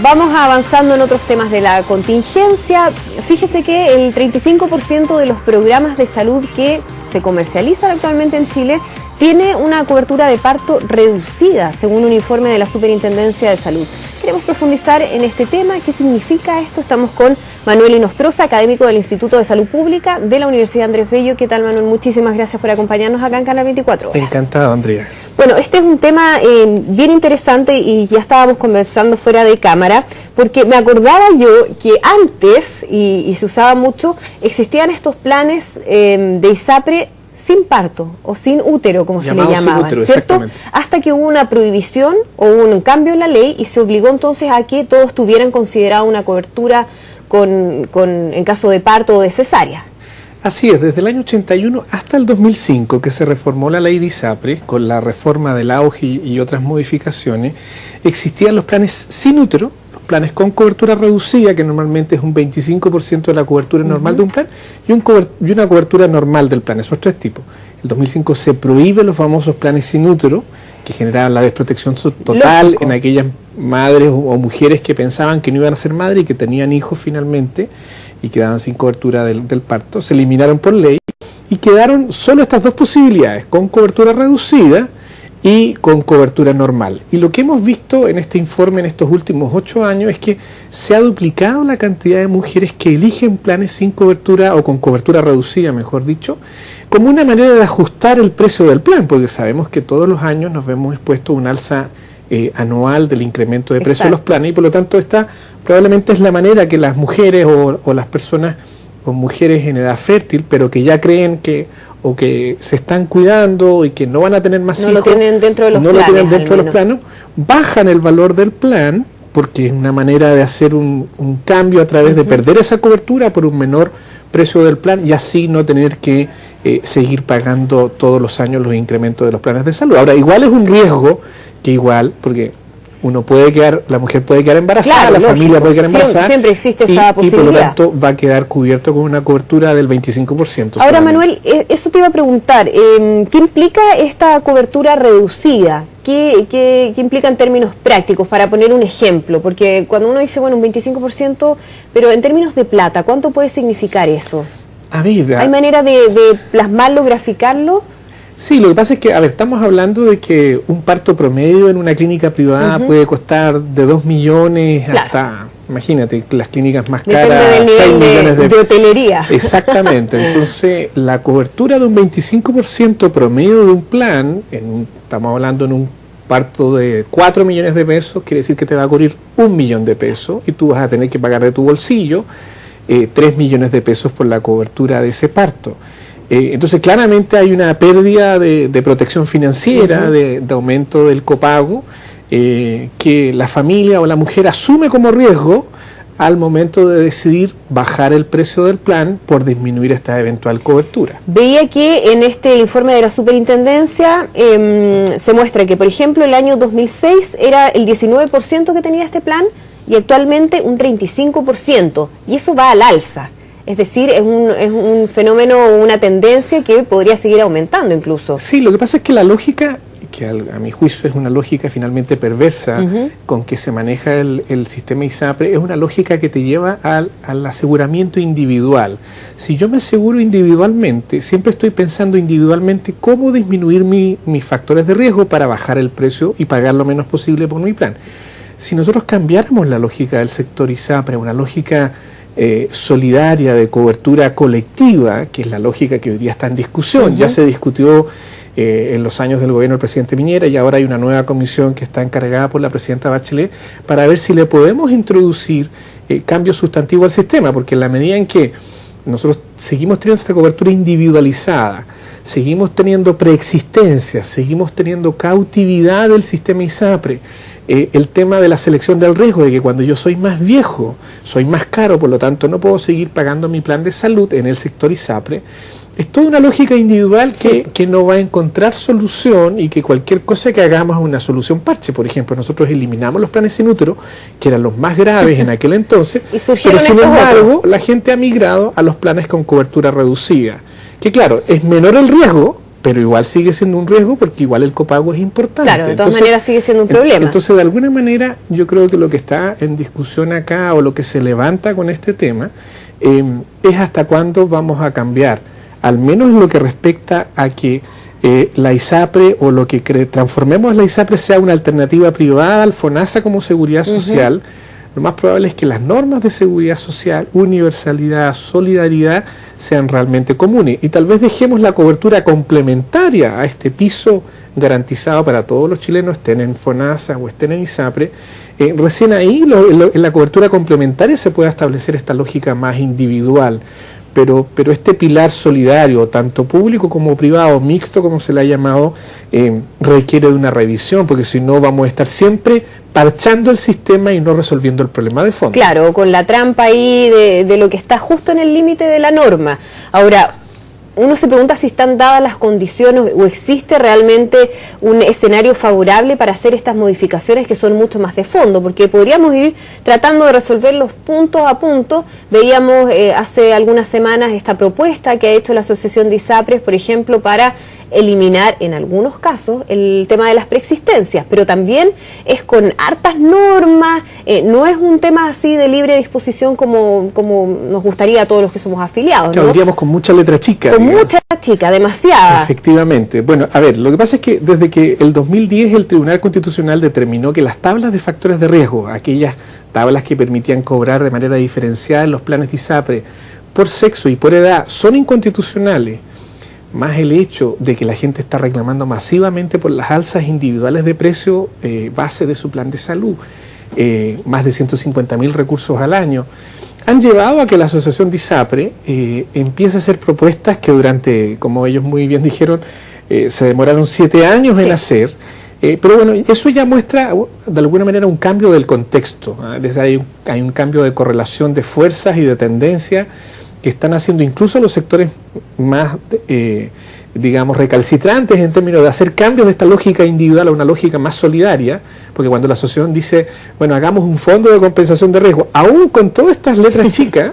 Vamos avanzando en otros temas de la contingencia. Fíjese que el 35% de los programas de salud que se comercializan actualmente en Chile tiene una cobertura de parto reducida, según un informe de la Superintendencia de Salud. Queremos profundizar en este tema. ¿Qué significa esto? Estamos con Manuel Inostroza, académico del Instituto de Salud Pública de la Universidad Andrés Bello. ¿Qué tal, Manuel? Muchísimas gracias por acompañarnos acá en Canal 24 Horas. Encantado, Andrea. Bueno, este es un tema bien interesante y ya estábamos conversando fuera de cámara, porque me acordaba yo que antes, y se usaba mucho, existían estos planes de ISAPRE sin parto o sin útero, como se le llamaban, útero, ¿cierto? Hasta que hubo una prohibición o un cambio en la ley y se obligó entonces a que todos tuvieran considerado una cobertura en caso de parto o de cesárea. Así es, desde el año 81 hasta el 2005 que se reformó la ley de ISAPRE, con la reforma del auge y otras modificaciones, existían los planes sin útero, los planes con cobertura reducida, que normalmente es un 25% de la cobertura normal de un plan, y una cobertura normal del plan. Esos tres tipos. En el 2005 se prohíben los famosos planes sin útero, que generaban la desprotección total. Lógico. En aquellas madres o mujeres que pensaban que no iban a ser madres y que tenían hijos finalmente y quedaban sin cobertura del parto. Se eliminaron por ley y quedaron solo estas dos posibilidades, con cobertura reducida y con cobertura normal. Y lo que hemos visto en este informe en estos últimos 8 años es que se ha duplicado la cantidad de mujeres que eligen planes sin cobertura o con cobertura reducida, mejor dicho, como una manera de ajustar el precio del plan, porque sabemos que todos los años nos vemos expuestos a un alza anual del incremento de precio de los planes, y por lo tanto esta probablemente es la manera que las mujeres o las personas con mujeres en edad fértil, pero que ya creen que o que se están cuidando y que no van a tener más hijos, lo tienen dentro de los planes, lo tienen dentro de los planos, bajan el valor del plan, porque es una manera de hacer un cambio a través de perder esa cobertura por un menor precio del plan y así no tener que seguir pagando todos los años los incrementos de los planes de salud. Ahora, igual es un riesgo porque uno puede quedar, la mujer puede quedar embarazada, claro, la familia puede quedar embarazada. Siempre existe esa posibilidad. Y por lo tanto va a quedar cubierto con una cobertura del 25%. Ahora, Manuel, eso te iba a preguntar, ¿qué implica esta cobertura reducida? ¿Qué implica en términos prácticos? Para poner un ejemplo, porque cuando uno dice, bueno, un 25%, pero en términos de plata, ¿cuánto puede significar eso? ¿Hay manera de plasmarlo, graficarlo? Sí, lo que pasa es que, estamos hablando de que un parto promedio en una clínica privada puede costar de 2 millones hasta, imagínate, las clínicas más caras, 6 millones de hotelería. Exactamente, entonces la cobertura de un 25% promedio de un plan, estamos hablando en un parto de 4 millones de pesos, quiere decir que te va a cubrir 1 millón de pesos y tú vas a tener que pagar de tu bolsillo 3 millones de pesos por la cobertura de ese parto. Entonces claramente hay una pérdida de protección financiera, de aumento del copago, que la familia o la mujer asume como riesgo al momento de decidir bajar el precio del plan por disminuir esta eventual cobertura. Veía que en este informe de la Superintendencia se muestra que, por ejemplo, el año 2006 era el 19% que tenía este plan y actualmente un 35%, y eso va al alza. Es decir, es un fenómeno, una tendencia que podría seguir aumentando incluso. Sí, lo que pasa es que la lógica, que a mi juicio es una lógica finalmente perversa con que se maneja el sistema ISAPRE, es una lógica que te lleva al aseguramiento individual. Si yo me aseguro individualmente, siempre estoy pensando individualmente cómo disminuir mis factores de riesgo para bajar el precio y pagar lo menos posible por mi plan. Si nosotros cambiáramos la lógica del sector ISAPRE, una lógica solidaria de cobertura colectiva, que es la lógica que hoy día está en discusión, ya se discutió en los años del gobierno del presidente Piñera y ahora hay una nueva comisión que está encargada por la presidenta Bachelet para ver si le podemos introducir cambios sustantivos al sistema, porque en la medida en que nosotros seguimos teniendo esta cobertura individualizada, seguimos teniendo preexistencia, seguimos teniendo cautividad del sistema ISAPRE, el tema de la selección del riesgo, de que cuando yo soy más viejo, soy más caro, por lo tanto no puedo seguir pagando mi plan de salud en el sector ISAPRE, es toda una lógica individual que no va a encontrar solución y que cualquier cosa que hagamos es una solución parche. Por ejemplo, nosotros eliminamos los planes sin útero, que eran los más graves en aquel entonces, pero sin embargo la gente ha migrado a los planes con cobertura reducida, que claro, es menor el riesgo, pero igual sigue siendo un riesgo porque igual el copago es importante. Claro, de todas maneras sigue siendo un problema. Entonces, de alguna manera, yo creo que lo que está en discusión acá o lo que se levanta con este tema es hasta cuándo vamos a cambiar, al menos lo que respecta a que la ISAPRE o lo que transformemos la ISAPRE sea una alternativa privada al FONASA como seguridad social. Lo más probable es que las normas de seguridad social, universalidad, solidaridad, sean realmente comunes. Y tal vez dejemos la cobertura complementaria a este piso garantizado para todos los chilenos, estén en FONASA o estén en ISAPRE. Recién ahí, en la cobertura complementaria, se puede establecer esta lógica más individual. Pero este pilar solidario, tanto público como privado, mixto como se le ha llamado, requiere de una revisión, porque si no vamos a estar siempre parchando el sistema y no resolviendo el problema de fondo. Claro, con la trampa ahí de lo que está justo en el límite de la norma. Ahora, uno se pregunta si están dadas las condiciones o existe realmente un escenario favorable para hacer estas modificaciones que son mucho más de fondo, porque podríamos ir tratando de resolverlos punto a punto. Veíamos hace algunas semanas esta propuesta que ha hecho la Asociación de ISAPRES, por ejemplo, para eliminar en algunos casos el tema de las preexistencias, pero también es con hartas normas, no es un tema así de libre disposición como nos gustaría a todos los que somos afiliados, claro, ¿no? Diríamos con mucha letra chica. Con mucha letra chica, demasiada. Efectivamente. Bueno, a ver, lo que pasa es que desde que el 2010 el Tribunal Constitucional determinó que las tablas de factores de riesgo, aquellas tablas que permitían cobrar de manera diferenciada en los planes de ISAPRE por sexo y por edad, son inconstitucionales, más el hecho de que la gente está reclamando masivamente por las alzas individuales de precio base de su plan de salud, más de 150.000 recursos al año, han llevado a que la Asociación de ISAPRE empiece a hacer propuestas que durante, como ellos muy bien dijeron, se demoraron 7 años en hacer, pero bueno, eso ya muestra de alguna manera un cambio del contexto, hay un cambio de correlación de fuerzas y de tendencia que están haciendo incluso los sectores más, digamos, recalcitrantes en términos de hacer cambios de esta lógica individual a una lógica más solidaria, porque cuando la asociación dice, bueno, hagamos un fondo de compensación de riesgo, aún con todas estas letras chicas,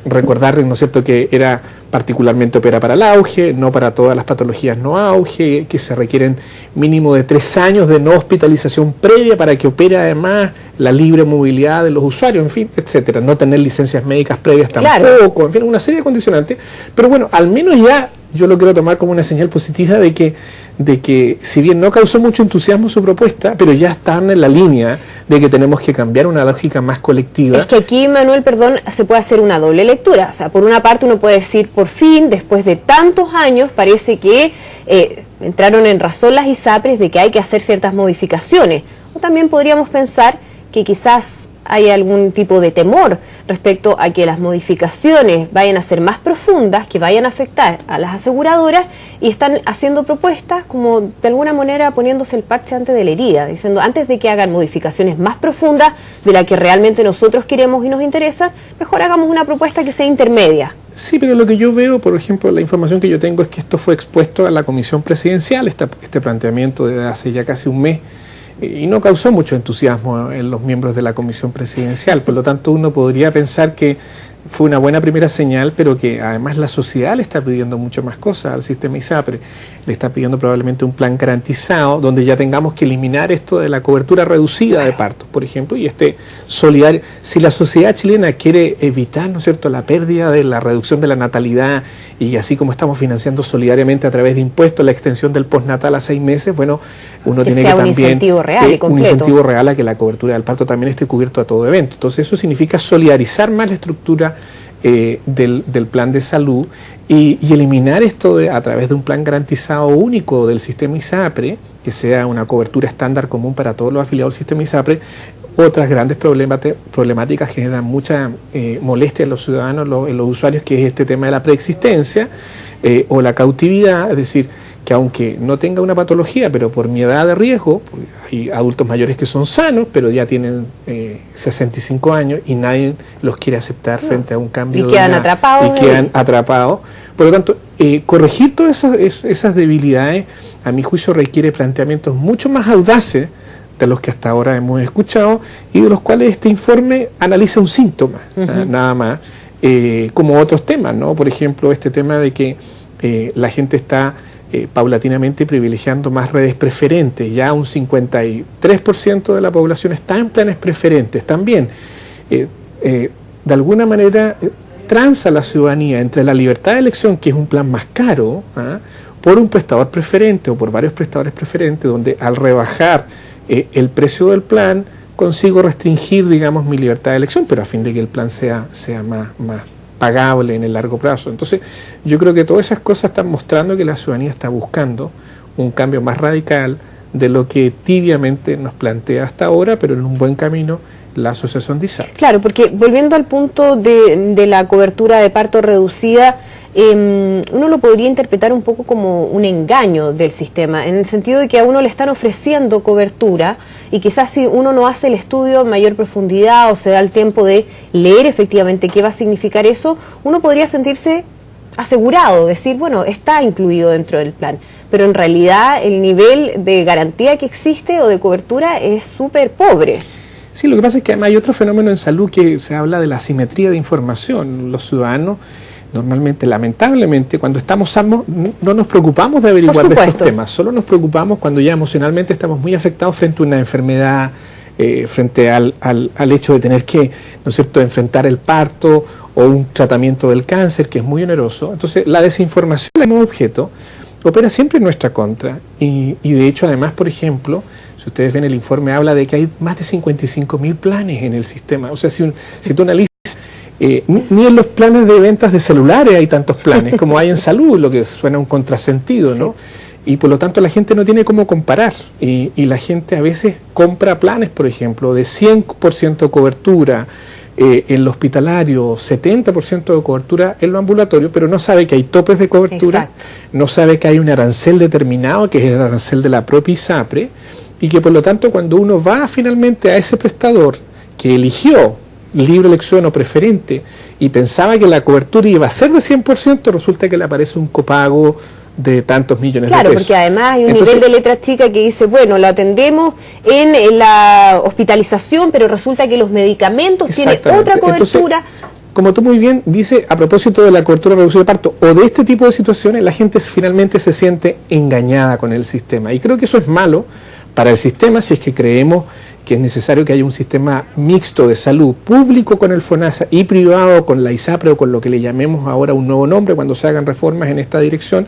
recordar, ¿no es cierto?, que era particularmente opera para el auge, no para todas las patologías no auge, que se requieren mínimo de 3 años de no hospitalización previa para que opere además la libre movilidad de los usuarios, en fin, etcétera, no tener licencias médicas previas tampoco, en fin, una serie de condicionantes, pero bueno, al menos ya yo lo quiero tomar como una señal positiva de que si bien no causó mucho entusiasmo su propuesta, pero ya están en la línea de que tenemos que cambiar una lógica más colectiva. Es que aquí, Manuel, perdón, se puede hacer una doble lectura. O sea, por una parte uno puede decir, por fin, después de tantos años, parece que entraron en razón las ISAPRES de que hay que hacer ciertas modificaciones. O también podríamos pensar que quizás hay algún tipo de temor respecto a que las modificaciones vayan a ser más profundas, que vayan a afectar a las aseguradoras, y están haciendo propuestas como de alguna manera poniéndose el parche antes de la herida, diciendo antes de que hagan modificaciones más profundas de la que realmente nosotros queremos y nos interesa, mejor hagamos una propuesta que sea intermedia. Sí, pero lo que yo veo, por ejemplo, la información que yo tengo es que esto fue expuesto a la Comisión Presidencial, este planteamiento de hace ya casi un mes, y no causó mucho entusiasmo en los miembros de la Comisión Presidencial. Por lo tanto, uno podría pensar que fue una buena primera señal, pero que además la sociedad le está pidiendo mucho más cosas al sistema ISAPRE. Le está pidiendo probablemente un plan garantizado donde ya tengamos que eliminar esto de la cobertura reducida de partos, por ejemplo, y solidario. Si la sociedad chilena quiere evitar, ¿no es cierto?, la pérdida de la reducción de la natalidad, y así como estamos financiando solidariamente a través de impuestos la extensión del postnatal a 6 meses, bueno, uno tiene que también un incentivo real y completo. Un incentivo real a que la cobertura del parto también esté cubierto a todo evento. Entonces eso significa solidarizar más la estructura del plan de salud y eliminar esto a través de un plan garantizado único del sistema ISAPRE, que sea una cobertura estándar común para todos los afiliados del sistema ISAPRE. Otras grandes problemáticas generan mucha molestia en los ciudadanos, en los usuarios, que es este tema de la preexistencia o la cautividad, es decir, que aunque no tenga una patología, pero por mi edad de riesgo, hay adultos mayores que son sanos, pero ya tienen 65 años y nadie los quiere aceptar frente a un cambio y quedan atrapados. Y quedan atrapados. Por lo tanto, corregir todas esas debilidades, a mi juicio, requiere planteamientos mucho más audaces de los que hasta ahora hemos escuchado y de los cuales este informe analiza un síntoma, nada más, como otros temas, ¿no? Por ejemplo, este tema de que la gente está paulatinamente privilegiando más redes preferentes. Ya un 53% de la población está en planes preferentes también. De alguna manera transa la ciudadanía entre la libertad de elección, que es un plan más caro, por un prestador preferente o por varios prestadores preferentes, donde al rebajar el precio del plan consigo restringir, digamos, mi libertad de elección, pero a fin de que el plan sea más pagable en el largo plazo. Entonces, yo creo que todas esas cosas están mostrando que la ciudadanía está buscando un cambio más radical de lo que tibiamente nos plantea hasta ahora, pero en un buen camino la asociación de ISAPRE. Claro, porque volviendo al punto de la cobertura de parto reducida, uno lo podría interpretar un poco como un engaño del sistema, en el sentido de que a uno le están ofreciendo cobertura y quizás si uno no hace el estudio en mayor profundidad o se da el tiempo de leer efectivamente qué va a significar eso, uno podría sentirse asegurado, decir, bueno, está incluido dentro del plan, pero en realidad el nivel de garantía que existe o de cobertura es súper pobre. Sí, lo que pasa es que además hay otro fenómeno en salud que se habla de la asimetría de información. Los ciudadanos normalmente, lamentablemente, cuando estamos sanos, no nos preocupamos de averiguar de estos temas, solo nos preocupamos cuando ya emocionalmente estamos muy afectados frente a una enfermedad, frente al hecho de tener que, ¿no es cierto?, enfrentar el parto o un tratamiento del cáncer, que es muy oneroso. Entonces, la desinformación como objeto opera siempre en nuestra contra y de hecho, además, por ejemplo, si ustedes ven el informe, habla de que hay más de 55.000 planes en el sistema. O sea, si tú analizas, ni en los planes de ventas de celulares hay tantos planes como hay en salud, lo que suena un contrasentido, ¿no? Y por lo tanto la gente no tiene cómo comparar y la gente a veces compra planes, por ejemplo, de 100% cobertura en lo hospitalario, 70% de cobertura en lo ambulatorio, pero no sabe que hay topes de cobertura, no sabe que hay un arancel determinado, que es el arancel de la propia ISAPRE, y que por lo tanto cuando uno va finalmente a ese prestador que eligió libre elección o preferente y pensaba que la cobertura iba a ser de 100%, resulta que le aparece un copago de tantos millones de pesos. Claro, porque además hay un nivel de letra chica que dice, bueno, lo atendemos en la hospitalización, pero resulta que los medicamentos tienen otra cobertura. Entonces, como tú muy bien dices, a propósito de la cobertura reducida de parto o de este tipo de situaciones, la gente finalmente se siente engañada con el sistema. Y creo que eso es malo para el sistema si es que creemos que es necesario que haya un sistema mixto de salud, público con el FONASA y privado con la ISAPRE o con lo que le llamemos ahora un nuevo nombre cuando se hagan reformas en esta dirección.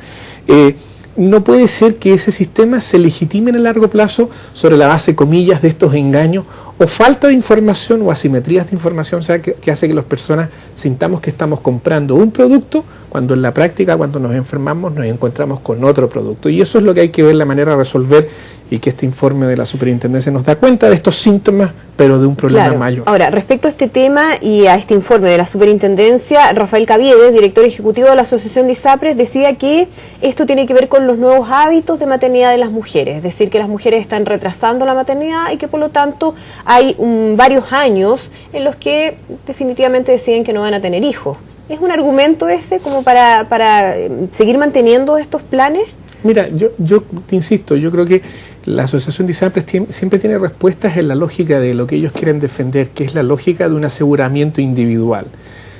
No puede ser que ese sistema se legitime en el largo plazo sobre la base, comillas, de estos engaños o falta de información o asimetrías de información, o sea, que hace que las personas sintamos que estamos comprando un producto cuando en la práctica, cuando nos enfermamos, nos encontramos con otro producto. Y eso es lo que hay que ver la manera de resolver y que este informe de la superintendencia nos da cuenta de estos síntomas, pero de un problema mayor. Ahora, respecto a este tema y a este informe de la superintendencia, Rafael Caviedes, director ejecutivo de la Asociación de ISAPRES, decía que esto tiene que ver con los nuevos hábitos de maternidad de las mujeres, es decir, que las mujeres están retrasando la maternidad y que por lo tanto hay varios años en los que definitivamente deciden que no van a tener hijos. ¿Es un argumento ese como para seguir manteniendo estos planes? Mira, yo te insisto, yo creo que la Asociación de ISAPRES siempre tiene respuestas en la lógica de lo que ellos quieren defender, que es la lógica de un aseguramiento individual.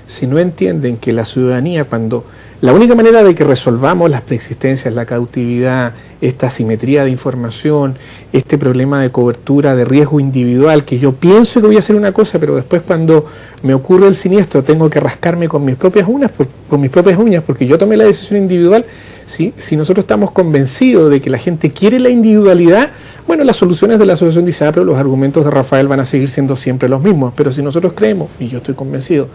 Si no entienden que la ciudadanía, cuando la única manera de que resolvamos las preexistencias, la cautividad, esta asimetría de información, este problema de cobertura de riesgo individual, que yo pienso que voy a hacer una cosa, pero después cuando me ocurre el siniestro tengo que rascarme con mis propias uñas, porque yo tomé la decisión individual. ¿Sí? Si nosotros estamos convencidos de que la gente quiere la individualidad, bueno, las soluciones de la Asociación de ISAPRE, los argumentos de Rafael van a seguir siendo siempre los mismos, pero si nosotros creemos, y yo estoy convencido,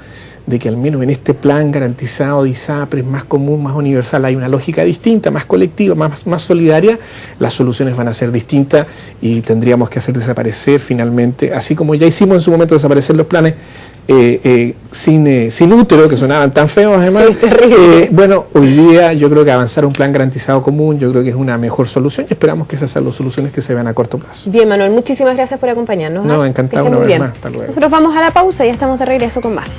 de que al menos en este plan garantizado de ISAPRE más común, más universal, hay una lógica distinta, más colectiva, más solidaria, las soluciones van a ser distintas y tendríamos que hacer desaparecer finalmente, así como ya hicimos en su momento desaparecer los planes sin útero, que sonaban tan feos además. Sí, bueno, hoy día yo creo que avanzar un plan garantizado común, yo creo que es una mejor solución y esperamos que esas sean las soluciones que se vean a corto plazo. Bien, Manuel, muchísimas gracias por acompañarnos. No, encantado una vez más. Hasta luego. Nosotros vamos a la pausa y ya estamos de regreso con más.